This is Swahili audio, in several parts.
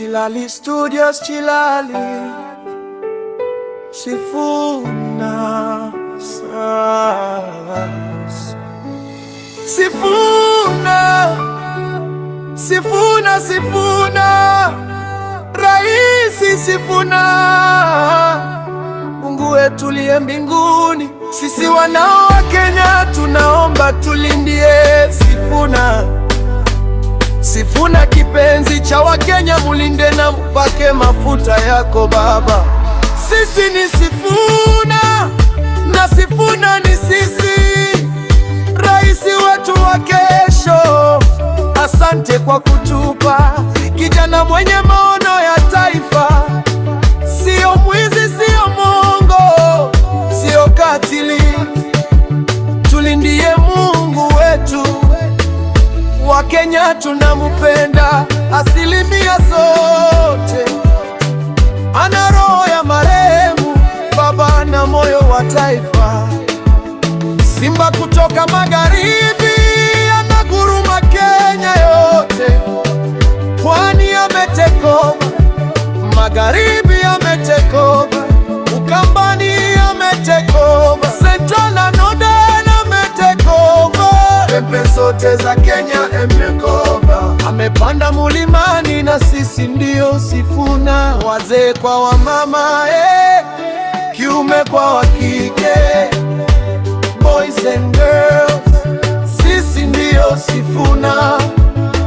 Chilali Studios, Chilali Sifuna Stars. Sifuna, Sifuna, Sifuna, Raisi Sifuna, Mungu wetu uliye mbinguni, sisi wanao wa Kenya tunaomba tulindie Sifuna. Sifuna kipenzi cha Wakenya, mulinde na mpake mafuta yako Baba. Sisi ni Sifuna na Sifuna ni sisi, raisi wetu wa kesho. Asante kwa kutupa kijana mwenye maono ya taifa, sio mwizi, sio mongo, sio katili. Tulindie Mungu wetu, Wakenya tunamupenda asilimia zote. Ana roho ya marehemu baba na moyo wa taifa. Simba kutoka magharibi anaguruma Kenya yote. Pwani ametekova, magharibi ametekova, Ukambani ametekova, Central na Northern ametekova, pembe zote za Kenya amekova. Amepanda mulimani na sisi ndio Sifuna, wazee kwa wamama, kiume kwa wakike, boys and girls, sisi ndio Sifuna.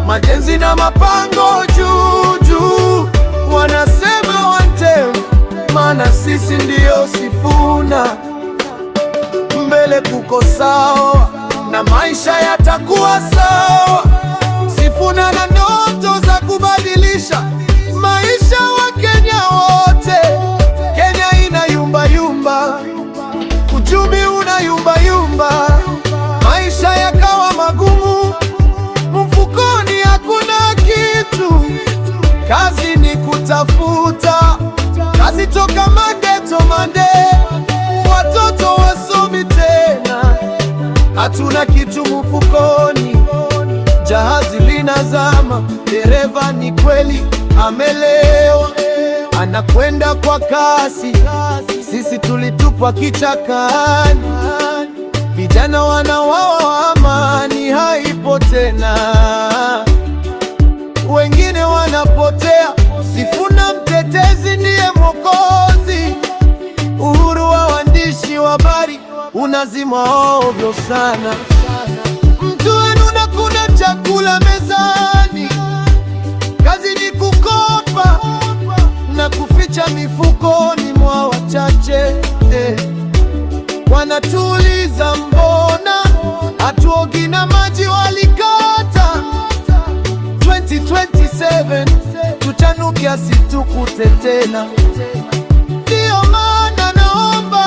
Majenzi na mapango juu, wanasema wantem, maana sisi ndio Sifuna. Mbele kuko sawa na maisha yatakuwa sawa. Sifuna na ndoto za kubadilisha maisha wa Kenya wote. Kenya ina yumba yumba, uchumi una yumba yumba, maisha yakawa magumu, mfukoni hakuna kitu. Kazi ni kutafuta, kazi toka mageto mande, watoto wasomi tena, hatuna kitu mfukoni. Jahazi linazama, dereva ni kweli amelewa, anakwenda kwa kasi, sisi tulitupwa kichakani. Vijana wanawawa, amani haipo tena, wengine wanapotea. Sifuna mtetezi ndiye mwokozi, uhuru wa waandishi wa habari unazimwa ovyo sana. Mtu anuna kuna chakula mezani, kazi ni kukopa na kuficha mifukoni mwa wachache. Wanatuuliza mbona hatuogi na maji walikata. 2027 tutanukia asitukute tena. Ndio maana naomba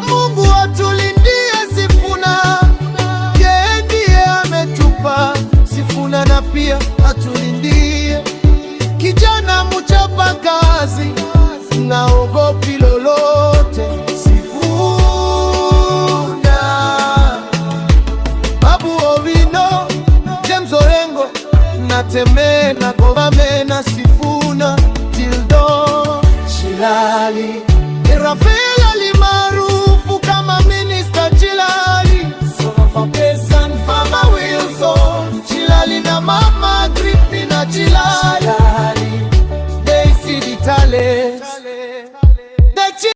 Mungu atulindie Sifuna, yeye ndiye ametupa Sifuna, na pia atulindie kijana mchapa kazi, naogopi lolote. Sifuna, Babu Owino, James Orengo, Natemena Govamena, Sifuna Tildo Chilali, Rafael Ali maarufu kama Minister Chilali, Son Farmer Wilson Chilali na Mama Gripi na Chilali, Daisy Ditale.